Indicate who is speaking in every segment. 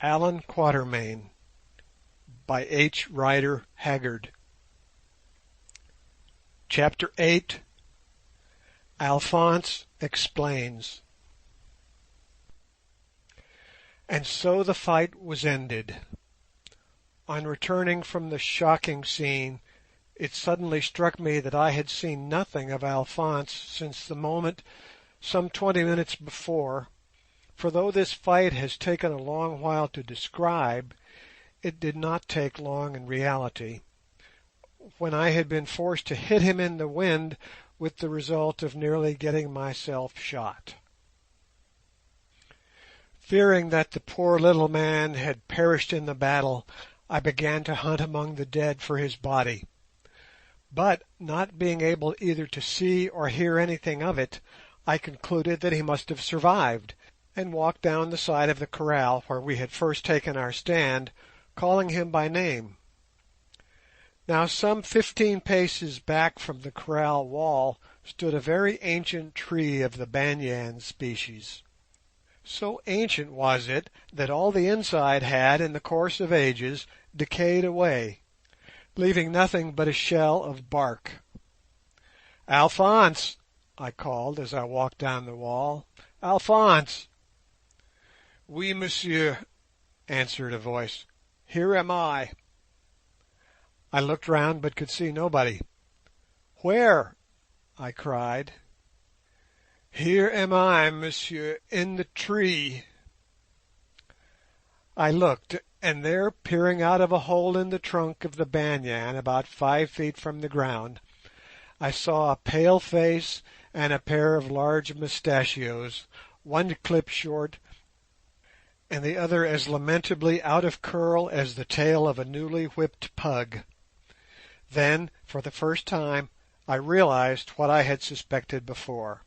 Speaker 1: Allan Quatermain by RiderHaggard. Chapter 8. Alphonse Explains. And so the fight was ended. On returning from the shocking scene, it suddenly struck me that I had seen nothing of Alphonse since the moment some 20 minutes before, for though this fight has taken a long while to describe, it did not take long in reality, when I had been forced to hit him in the wind, with the result of nearly getting myself shot. Fearing that the poor little man had perished in the battle, I began to hunt among the dead for his body, but not being able either to see or hear anything of it, I concluded that he must have survived, and walked down the side of the corral where we had first taken our stand, calling him by name. Now some 15 paces back from the corral wall stood a very ancient tree of the banyan species. So ancient was it that all the inside had, in the course of ages, decayed away, leaving nothing but a shell of bark. "Alphonse!" I called as I walked down the wall. "Alphonse!" "Oui, monsieur," answered a voice. "Here am I." I looked round but could see nobody. "Where?" I cried. "Here am I, monsieur, in the tree." I looked, and there, peering out of a hole in the trunk of the banyan about 5 feet from the ground, I saw a pale face and a pair of large mustachios, one clipped short and the other as lamentably out of curl as the tail of a newly whipped pug. Then, for the first time, I realized what I had suspected before,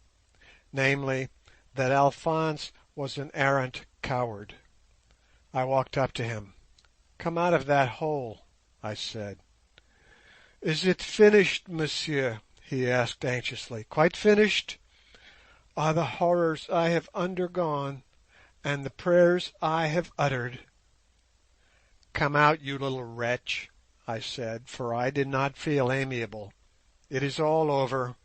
Speaker 1: namely, that Alphonse was an arrant coward. I walked up to him. "Come out of that hole," I said. "Is it finished, monsieur?" he asked anxiously. "Quite finished? Ah, the horrors I have undergone, and the prayers I have uttered." "Come out, you little wretch," I said, for I did not feel amiable. "It is all over."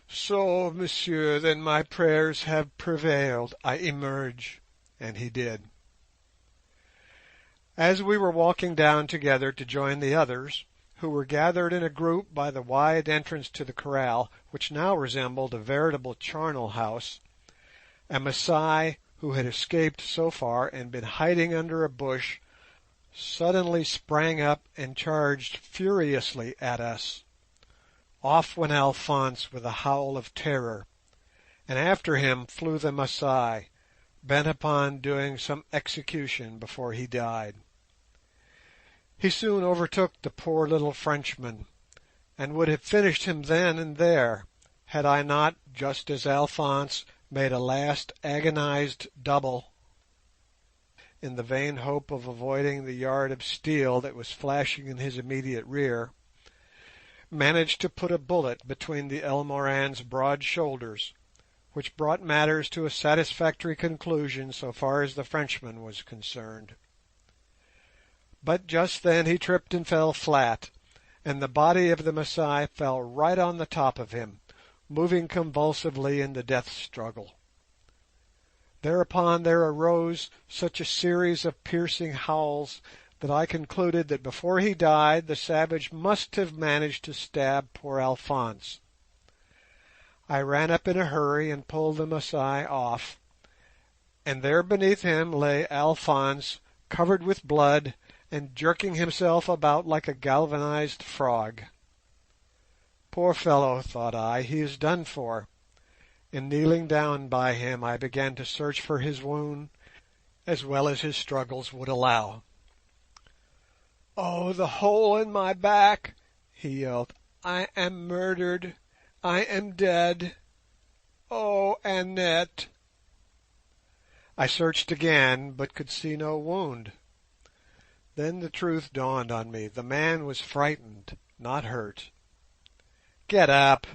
Speaker 1: "So, monsieur, then my prayers have prevailed. I emerge," and he did. As we were walking down together to join the others, who were gathered in a group by the wide entrance to the corral, which now resembled a veritable charnel house, a Masai, who had escaped so far and been hiding under a bush, suddenly sprang up and charged furiously at us. Off went Alphonse with a howl of terror, and after him flew the Masai, bent upon doing some execution before he died. He soon overtook the poor little Frenchman, and would have finished him then and there, had I not, just as Alphonse made a last agonized double, in the vain hope of avoiding the yard of steel that was flashing in his immediate rear, managed to put a bullet between the Elmoran's broad shoulders, which brought matters to a satisfactory conclusion so far as the Frenchman was concerned. But just then he tripped and fell flat, and the body of the Masai fell right on the top of him, moving convulsively in the death struggle. Thereupon there arose such a series of piercing howls that I concluded that before he died the savage must have managed to stab poor Alphonse. I ran up in a hurry and pulled the Masai off, and there beneath him lay Alphonse, covered with blood and jerking himself about like a galvanized frog. Poor fellow, thought I, he is done for, and kneeling down by him I began to search for his wound as well as his struggles would allow. "Oh, the hole in my back!" he yelled. "I am murdered! I am dead! Oh, Annette!" I searched again, but could see no wound. Then the truth dawned on me. The man was frightened, not hurt. "Get up!"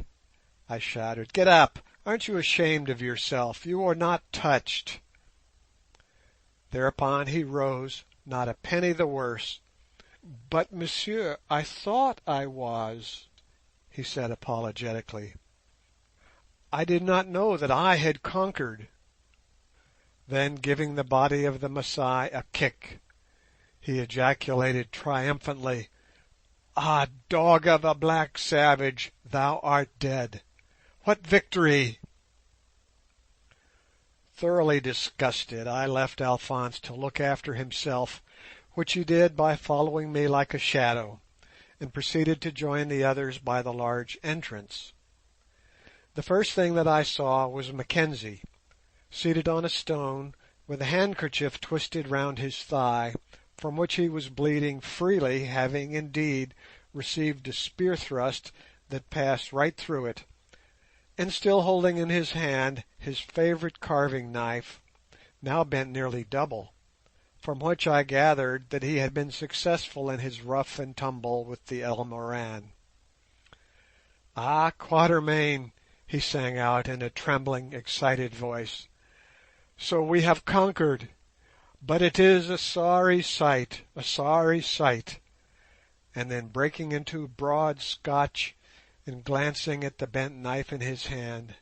Speaker 1: I shouted. "Get up! Aren't you ashamed of yourself? You are not touched." Thereupon he rose, not a penny the worse. "But, monsieur, I thought I was," he said apologetically. "I did not know that I had conquered." Then, giving the body of the Masai a kick, he ejaculated triumphantly, "Ah, dog of a black savage, thou art dead! What victory!" Thoroughly disgusted, I left Alphonse to look after himself, which he did by following me like a shadow, and proceeded to join the others by the large entrance. The first thing that I saw was Mackenzie, seated on a stone, with a handkerchief twisted round his thigh, from which he was bleeding freely, having indeed received a spear thrust that passed right through it, and still holding in his hand his favourite carving knife, now bent nearly double, from which I gathered that he had been successful in his rough and tumble with the Elmoran. "Ah, Quatermain," he sang out in a trembling, excited voice, "so we have conquered, but it is a sorry sight, a sorry sight," and then breaking into broad Scotch and glancing at the bent knife in his hand,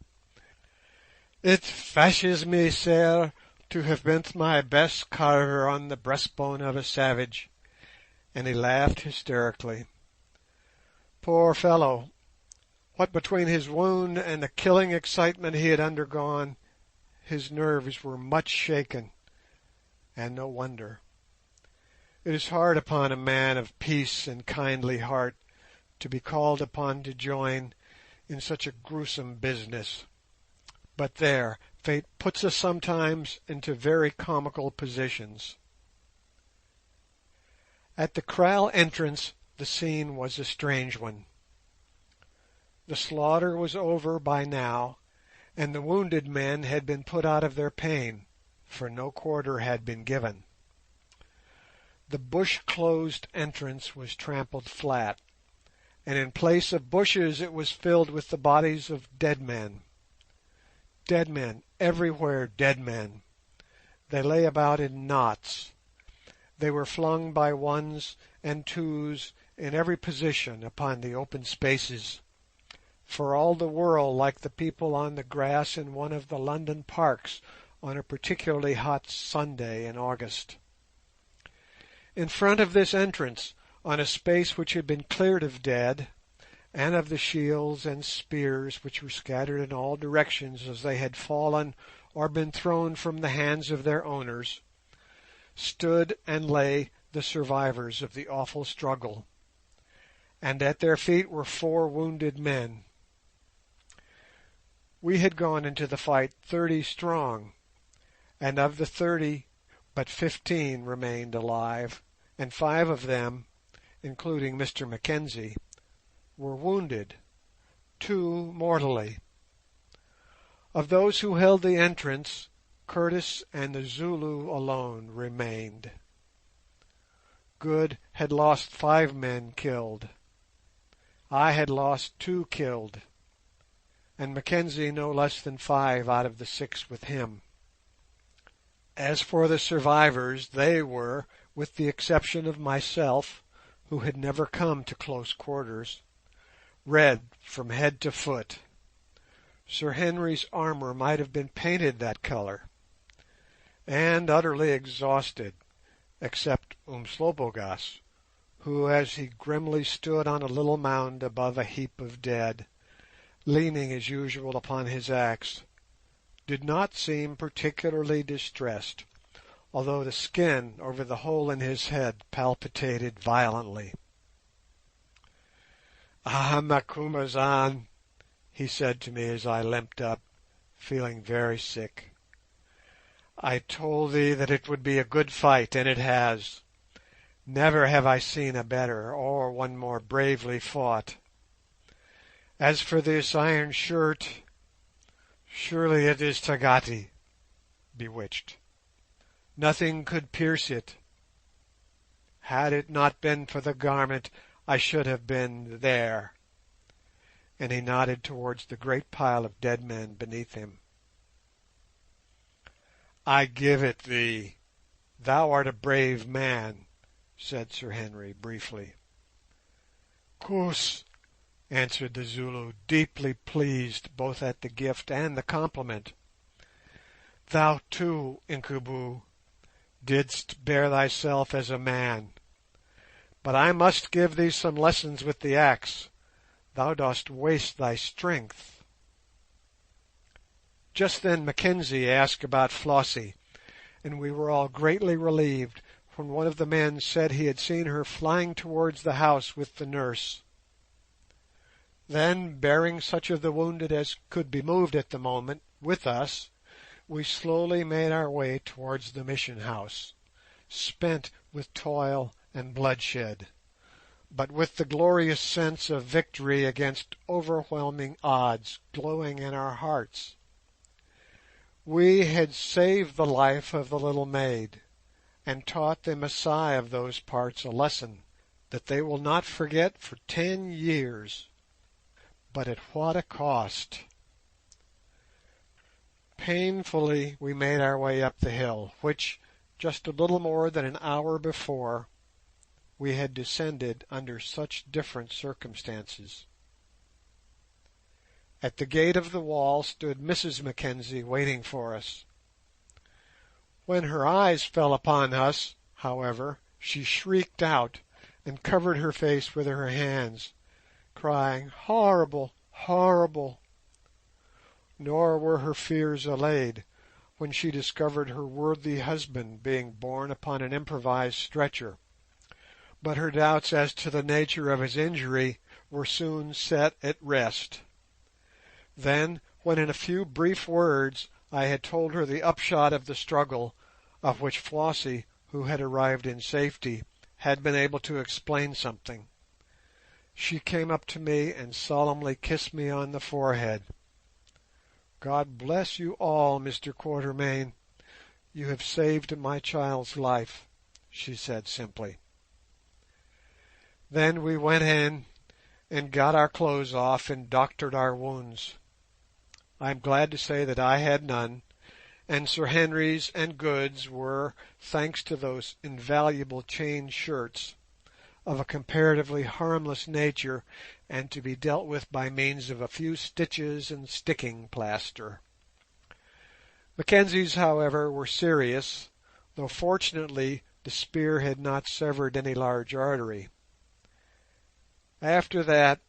Speaker 1: "it fashes me sair to have bent my best carver on the breastbone of a savage," and he laughed hysterically. Poor fellow! What between his wound and the killing excitement he had undergone, his nerves were much shaken, and no wonder. It is hard upon a man of peace and kindly heart to be called upon to join in such a gruesome business. But there, fate puts us sometimes into very comical positions. At the kraal entrance the scene was a strange one. The slaughter was over by now, and the wounded men had been put out of their pain, for no quarter had been given. The bush-closed entrance was trampled flat, and in place of bushes it was filled with the bodies of dead men. Dead men, everywhere dead men. They lay about in knots. They were flung by ones and twos in every position upon the open spaces, for all the world like the people on the grass in one of the London parks on a particularly hot Sunday in August. In front of this entrance, on a space which had been cleared of dead, and of the shields and spears which were scattered in all directions as they had fallen or been thrown from the hands of their owners, stood and lay the survivors of the awful struggle, and at their feet were 4 wounded men. We had gone into the fight 30 strong, and of the 30 but 15 remained alive, and 5 of them, including Mr Mackenzie, were wounded, 2 mortally. Of those who held the entrance, Curtis and the Zulu alone remained. Good had lost 5 men killed. I had lost 2 killed, and Mackenzie no less than 5 out of the 6 with him. As for the survivors, they were, with the exception of myself, who had never come to close quarters, red from head to foot. Sir Henry's armour might have been painted that colour, and utterly exhausted, except Umslopogaas, who, as he grimly stood on a little mound above a heap of dead, leaning as usual upon his axe, did not seem particularly distressed, although the skin over the hole in his head palpitated violently. "Ah, Macumazahn," he said to me as I limped up, feeling very sick, "I told thee that it would be a good fight, and it has. Never have I seen a better, or one more bravely fought. As for this iron shirt, surely it is Tagati (bewitched). Nothing could pierce it. Had it not been for the garment, I should have been there," and he nodded towards the great pile of dead men beneath him. "I give it thee. "Thou art a brave man," said Sir Henry briefly. "Koos," answered the Zulu, deeply pleased both at the gift and the compliment. "Thou too, Incubu, didst bear thyself as a man. But I must give thee some lessons with the axe. Thou dost waste thy strength." Just then Mackenzie asked about Flossie, and we were all greatly relieved when one of the men said he had seen her flying towards the house with the nurse. Then, bearing such of the wounded as could be moved at the moment with us, we slowly made our way towards the mission house, spent with toil and bloodshed, but with the glorious sense of victory against overwhelming odds glowing in our hearts. We had saved the life of the little maid, and taught the Masai of those parts a lesson that they will not forget for 10 years. But at what a cost! Painfully we made our way up the hill, which, just a little more than an hour before, we had descended under such different circumstances. At the gate of the wall stood Mrs Mackenzie waiting for us. When her eyes fell upon us, however, she shrieked out and covered her face with her hands, crying, "Horrible! Horrible!" Nor were her fears allayed when she discovered her worthy husband being borne upon an improvised stretcher, but her doubts as to the nature of his injury were soon set at rest. Then, when in a few brief words I had told her the upshot of the struggle, of which Flossie, who had arrived in safety, had been able to explain something, she came up to me and solemnly kissed me on the forehead. "God bless you all, Mr Quatermain. You have saved my child's life," she said simply. Then we went in and got our clothes off and doctored our wounds. I am glad to say that I had none, and Sir Henry's and Good's were, thanks to those invaluable chain shirts, of a comparatively harmless nature and to be dealt with by means of a few stitches and sticking plaster. Mackenzie's, however, were serious, though fortunately the spear had not severed any large artery. After that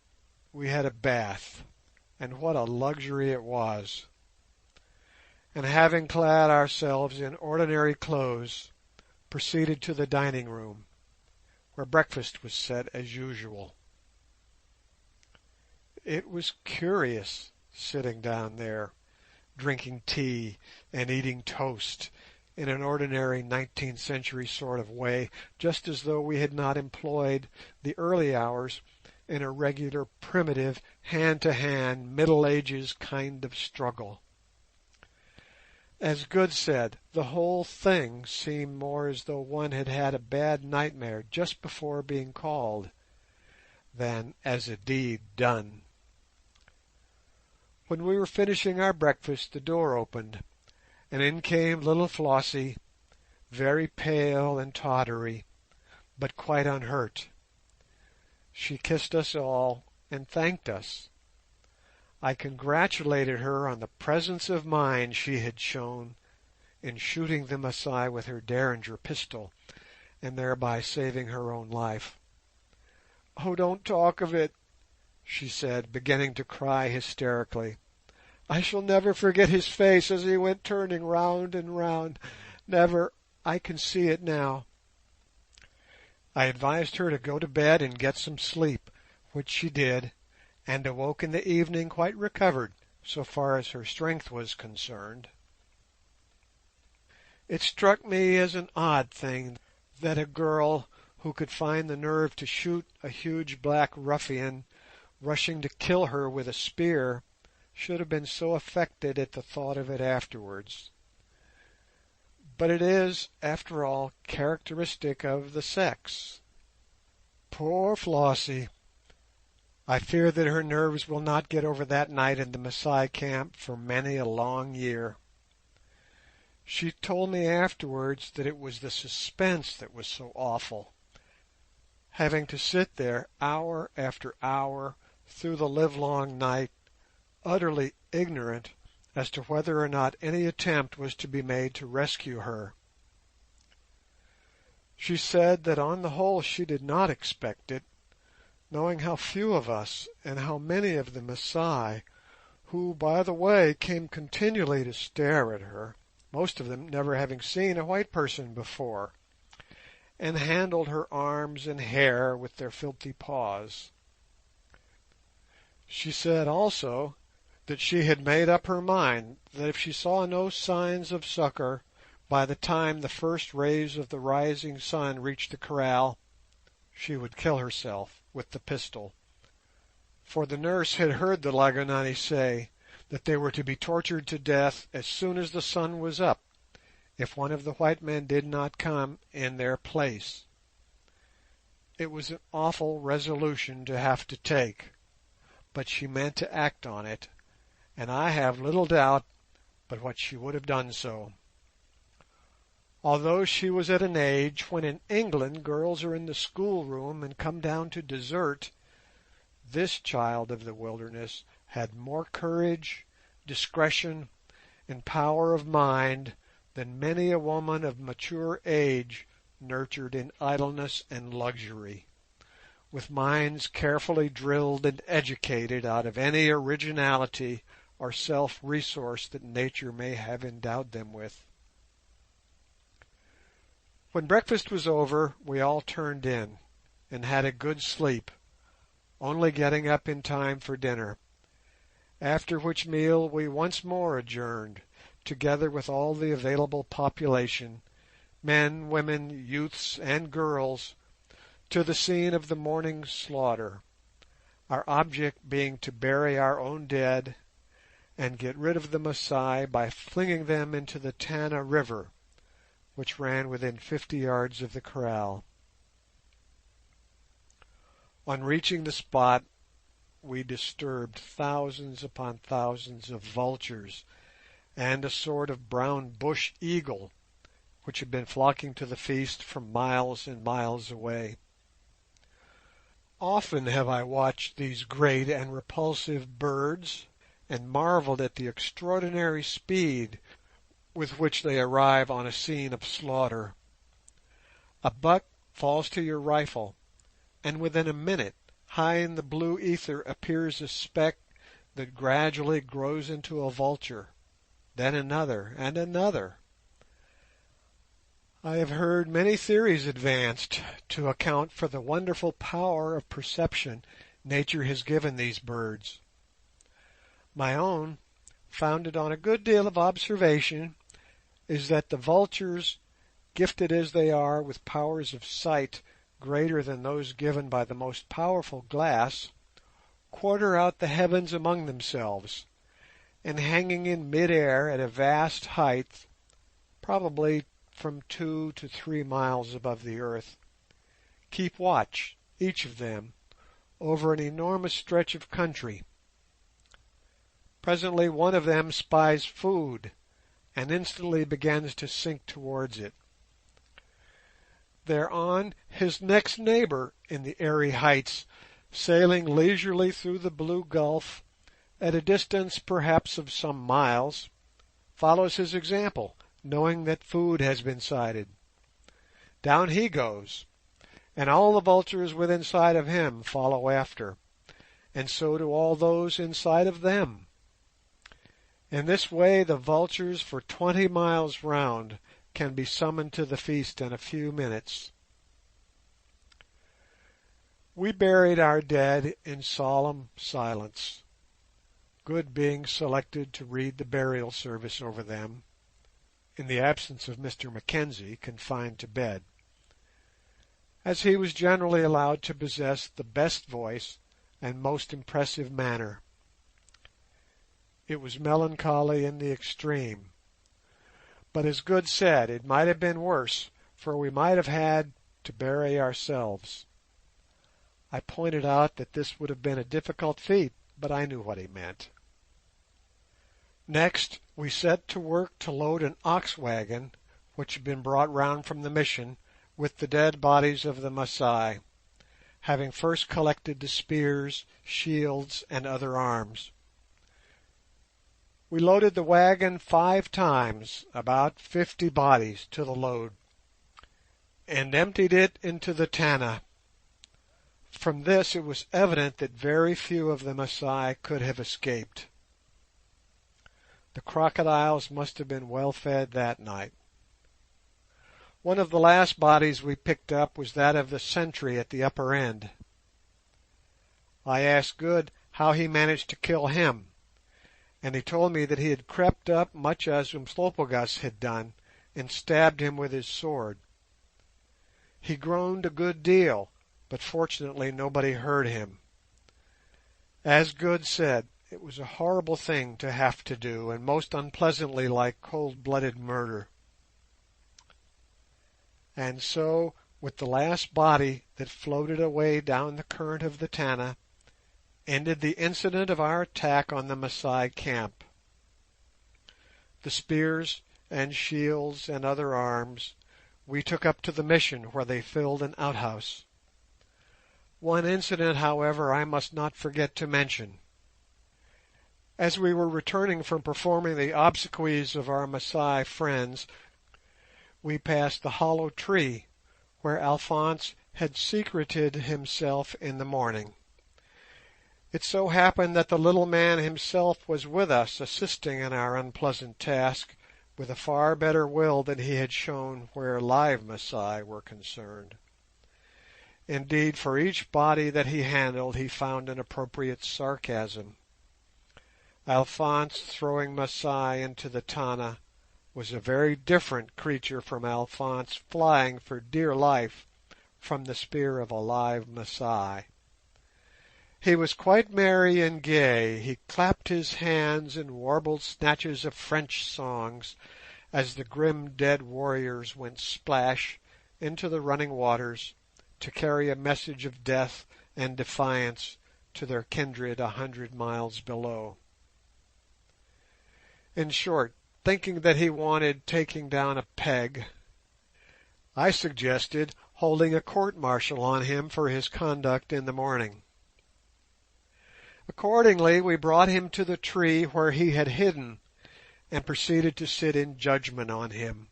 Speaker 1: we had a bath, and what a luxury it was, and having clad ourselves in ordinary clothes, proceeded to the dining room, where breakfast was set as usual. It was curious sitting down there, drinking tea and eating toast in an ordinary 19th century sort of way, just as though we had not employed the early hours in a regular primitive hand-to-hand Middle Ages kind of struggle. As Good said, the whole thing seemed more as though one had had a bad nightmare just before being called, than as a deed done. When we were finishing our breakfast, the door opened, and in came little Flossie, very pale and tottery, but quite unhurt. She kissed us all and thanked us. I congratulated her on the presence of mind she had shown in shooting the Masai with her Derringer pistol, and thereby saving her own life. "Oh, don't talk of it," she said, beginning to cry hysterically. "I shall never forget his face as he went turning round and round. Never. I can see it now." I advised her to go to bed and get some sleep, which she did, and awoke in the evening quite recovered so far as her strength was concerned. It struck me as an odd thing that a girl who could find the nerve to shoot a huge black ruffian rushing to kill her with a spear should have been so affected at the thought of it afterwards. But it is, after all, characteristic of the sex. Poor Flossie! I fear that her nerves will not get over that night in the Masai camp for many a long year. She told me afterwards that it was the suspense that was so awful, having to sit there hour after hour through the livelong night, utterly ignorant as to whether or not any attempt was to be made to rescue her. She said that on the whole she did not expect it, knowing how few of us and how many of the Masai, who, by the way, came continually to stare at her, most of them never having seen a white person before, and handled her arms and hair with their filthy paws. She said also that she had made up her mind that if she saw no signs of succour by the time the first rays of the rising sun reached the kraal, she would kill herself with the pistol, for the nurse had heard the Lygonani say that they were to be tortured to death as soon as the sun was up, if one of the white men did not come in their place. It was an awful resolution to have to take, but she meant to act on it, and I have little doubt but what she would have done so. Although she was at an age when in England girls are in the schoolroom and come down to dessert, this child of the wilderness had more courage, discretion, and power of mind than many a woman of mature age nurtured in idleness and luxury, with minds carefully drilled and educated out of any originality or self-resource that nature may have endowed them with. When breakfast was over, we all turned in, and had a good sleep, only getting up in time for dinner, after which meal we once more adjourned, together with all the available population, men, women, youths, and girls, to the scene of the morning's slaughter, our object being to bury our own dead and get rid of the Masai by flinging them into the Tana River, which ran within 50 yards of the kraal. On reaching the spot, we disturbed thousands upon thousands of vultures and a sort of brown bush eagle, which had been flocking to the feast from miles and miles away. Often have I watched these great and repulsive birds, and marvelled at the extraordinary speed with which they arrive on a scene of slaughter. A buck falls to your rifle, and within a minute, high in the blue ether appears a speck that gradually grows into a vulture, then another and another. I have heard many theories advanced to account for the wonderful power of perception nature has given these birds. My own, founded on a good deal of observation, is that the vultures, gifted as they are with powers of sight greater than those given by the most powerful glass, quarter out the heavens among themselves, and hanging in mid-air at a vast height, probably from 2 to 3 miles above the earth, keep watch, each of them, over an enormous stretch of country. Presently one of them spies food, and instantly begins to sink towards it. Thereon his next neighbour in the airy heights, sailing leisurely through the blue gulf, at a distance perhaps of some miles, follows his example, knowing that food has been sighted. Down he goes, and all the vultures within sight of him follow after, and so do all those in sight of them. In this way the vultures for 20 miles round can be summoned to the feast in a few minutes. We buried our dead in solemn silence, Good being selected to read the burial service over them, in the absence of Mr Mackenzie, confined to bed, as he was generally allowed to possess the best voice and most impressive manner. It was melancholy in the extreme, but as Good said, it might have been worse, for we might have had to bury ourselves. I pointed out that this would have been a difficult feat, but I knew what he meant. Next we set to work to load an ox wagon, which had been brought round from the mission, with the dead bodies of the Masai, having first collected the spears, shields, and other arms. We loaded the wagon 5 times, about 50 bodies to the load, and emptied it into the Tana. From this it was evident that very few of the Masai could have escaped. The crocodiles must have been well fed that night. One of the last bodies we picked up was that of the sentry at the upper end. I asked Good how he managed to kill him, and he told me that he had crept up much as Umslopogaas had done, and stabbed him with his sword. He groaned a good deal, but fortunately nobody heard him. As Good said, it was a horrible thing to have to do, and most unpleasantly like cold-blooded murder. And so, with the last body that floated away down the current of the Tana, ended the incident of our attack on the Masai camp. The spears and shields and other arms we took up to the mission, where they filled an outhouse. One incident, however, I must not forget to mention. As we were returning from performing the obsequies of our Masai friends, we passed the hollow tree where Alphonse had secreted himself in the morning. It so happened that the little man himself was with us, assisting in our unpleasant task, with a far better will than he had shown where live Masai were concerned. Indeed, for each body that he handled he found an appropriate sarcasm. Alphonse throwing Masai into the Tana was a very different creature from Alphonse flying for dear life from the spear of a live Masai. He was quite merry and gay. He clapped his hands and warbled snatches of French songs as the grim dead warriors went splash into the running waters to carry a message of death and defiance to their kindred 100 miles below. In short, thinking that he wanted taking down a peg, I suggested holding a court-martial on him for his conduct in the morning. Accordingly, we brought him to the tree where he had hidden, and proceeded to sit in judgment on him,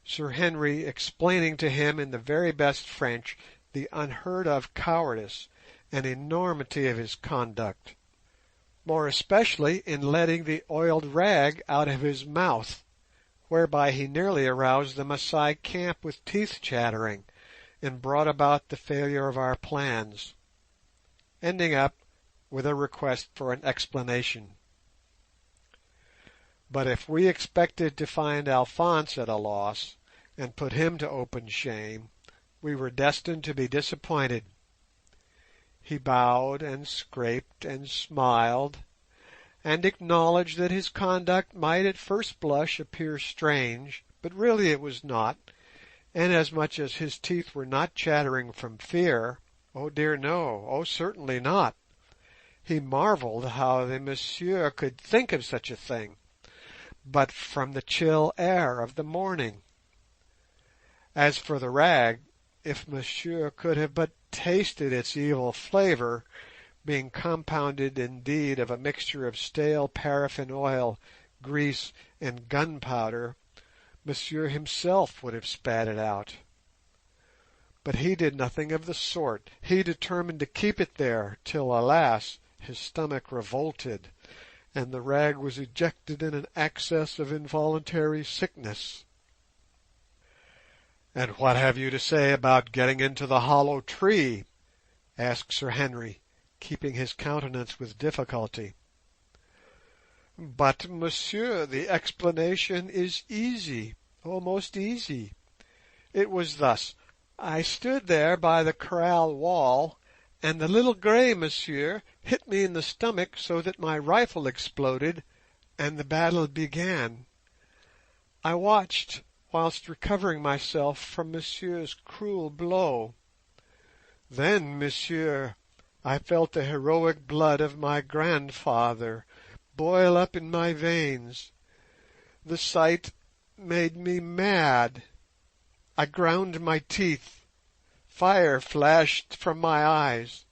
Speaker 1: Sir Henry explaining to him in the very best French the unheard-of cowardice and enormity of his conduct, more especially in letting the oiled rag out of his mouth, whereby he nearly aroused the Masai camp with teeth chattering, and brought about the failure of our plans, ending up with a request for an explanation. But if we expected to find Alphonse at a loss, and put him to open shame, we were destined to be disappointed. He bowed and scraped and smiled, and acknowledged that his conduct might at first blush appear strange, but really it was not, and as much as his teeth were not chattering from fear, oh dear no, oh certainly not. He marvelled how the monsieur could think of such a thing, but from the chill air of the morning. As for the rag, if monsieur could have but tasted its evil flavour, being compounded indeed of a mixture of stale paraffin oil, grease, and gunpowder, monsieur himself would have spat it out. But he did nothing of the sort. He determined to keep it there till, alas, his stomach revolted, and the rag was ejected in an access of involuntary sickness. "And what have you to say about getting into the hollow tree?" asked Sir Henry, keeping his countenance with difficulty. "But, monsieur, the explanation is easy, almost easy. It was thus. I stood there by the kraal wall, and the little grey monsieur hit me in the stomach so that my rifle exploded, and the battle began. I watched whilst recovering myself from monsieur's cruel blow. Then, monsieur, I felt the heroic blood of my grandfather boil up in my veins. The sight made me mad. I ground my teeth. Fire flashed from my eyes.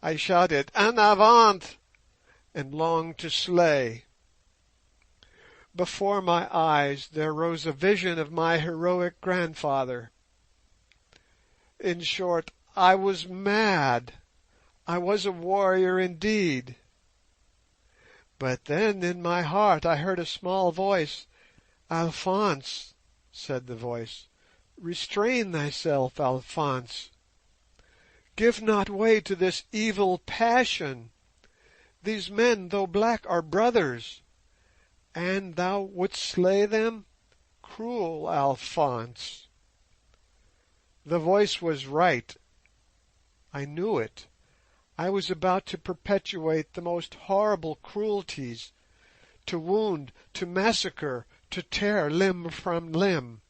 Speaker 1: I shouted, "En avant!" and longed to slay. Before my eyes there rose a vision of my heroic grandfather. In short, I was mad. I was a warrior indeed. But then in my heart I heard a small voice. "Alphonse," said the voice, "restrain thyself, Alphonse. Give not way to this evil passion. These men, though black, are brothers, and thou wouldst slay them? Cruel Alphonse." The voice was right. I knew it. I was about to perpetuate the most horrible cruelties, to wound, to massacre, to tear limb from limb.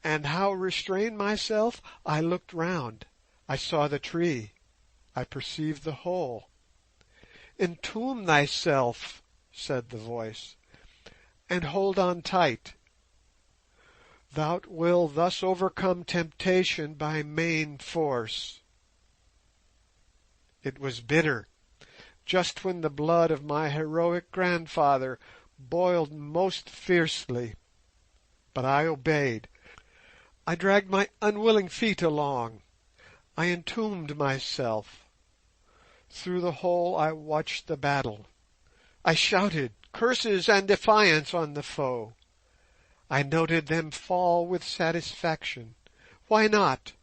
Speaker 1: And how restrain myself? I looked round. I saw the tree. I perceived the hole. "Entomb thyself," said the voice, "and hold on tight. Thou wilt thus overcome temptation by main force." It was bitter, just when the blood of my heroic grandfather boiled most fiercely, but I obeyed. I dragged my unwilling feet along. I entombed myself. Through the hole I watched the battle. I shouted curses and defiance on the foe. I noted them fall with satisfaction. Why not?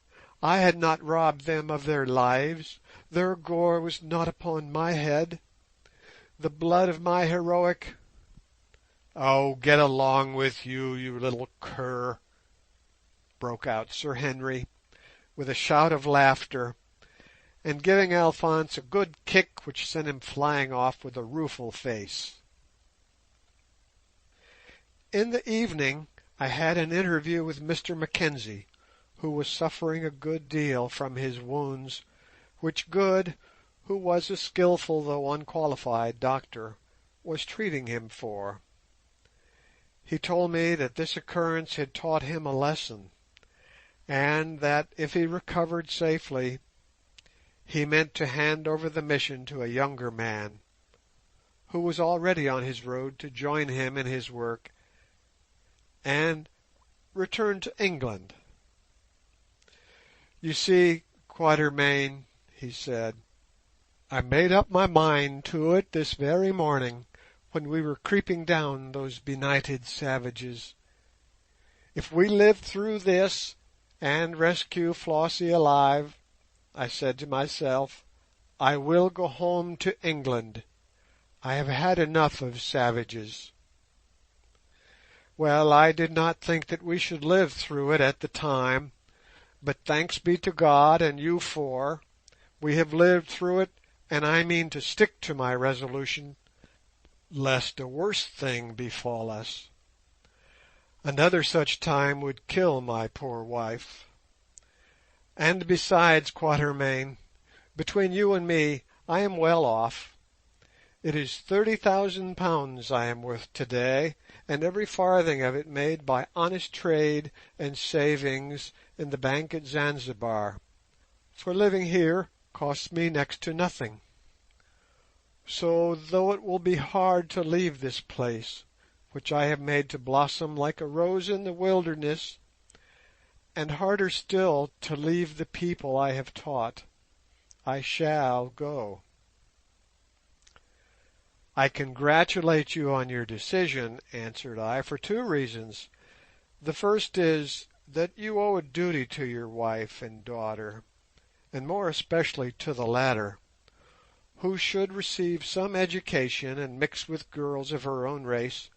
Speaker 1: I had not robbed them of their lives. Their gore was not upon my head. The blood of my heroic— "Oh, get along with you, you little cur!" broke out Sir Henry, with a shout of laughter, and giving Alphonse a good kick which sent him flying off with a rueful face. In the evening I had an interview with Mr Mackenzie, who was suffering a good deal from his wounds, which Good, who was a skilful though unqualified doctor, was treating him for. He told me that this occurrence had taught him a lesson, and that if he recovered safely he meant to hand over the mission to a younger man, who was already on his road to join him in his work, and return to England. "You see, Quatermain," he said, "I made up my mind to it this very morning when we were creeping down those benighted savages. If we live through this and rescue Flossie alive, I said to myself, I will go home to England. I have had enough of savages. Well, I did not think that we should live through it at the time, but thanks be to God and you four, we have lived through it, and I mean to stick to my resolution, lest a worse thing befall us. Another such time would kill my poor wife. And besides, Quatermain, between you and me, I am well off. It is £30,000 I am worth today, and every farthing of it made by honest trade and savings in the bank at Zanzibar, for living here costs me next to nothing. So, though it will be hard to leave this place, which I have made to blossom like a rose in the wilderness, and harder still to leave the people I have taught, I shall go. "I congratulate you on your decision," answered I, "for two reasons. The first is that you owe a duty to your wife and daughter, and more especially to the latter, who should receive some education and mix with girls of her own race,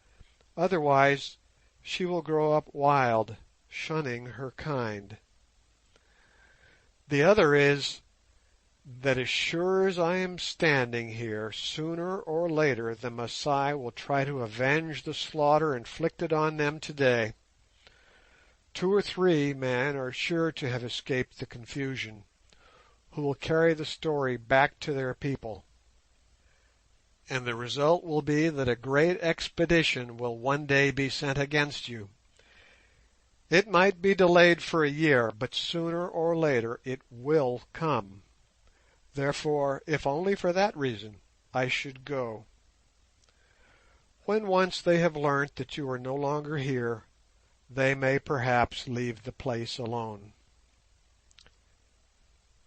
Speaker 1: otherwise she will grow up wild, shunning her kind. The other is that as sure as I am standing here, sooner or later the Masai will try to avenge the slaughter inflicted on them today. 2 or 3 men are sure to have escaped the confusion, who will carry the story back to their people. and the result will be that a great expedition will one day be sent against you. It might be delayed for a year, but sooner or later it will come. Therefore, if only for that reason, I should go. When once they have learnt that you are no longer here, they may perhaps leave the place alone.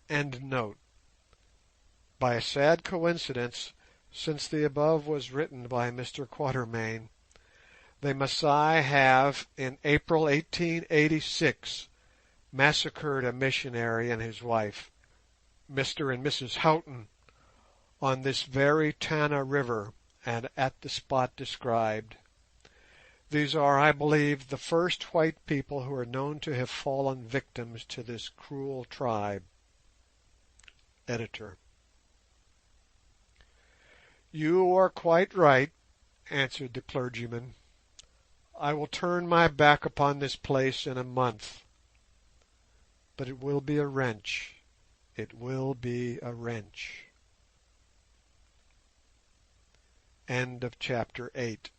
Speaker 1: End note. By a sad coincidence, since the above was written by Mr. Quatermain, the Masai have, in April 1886, massacred a missionary and his wife, Mr. and Mrs. Houghton, on this very Tana River and at the spot described. These are, I believe, the first white people who are known to have fallen victims to this cruel tribe. Editor. "You are quite right," answered the clergyman. "I will turn my back upon this place in a month. But it will be a wrench. It will be a wrench." End of chapter 8.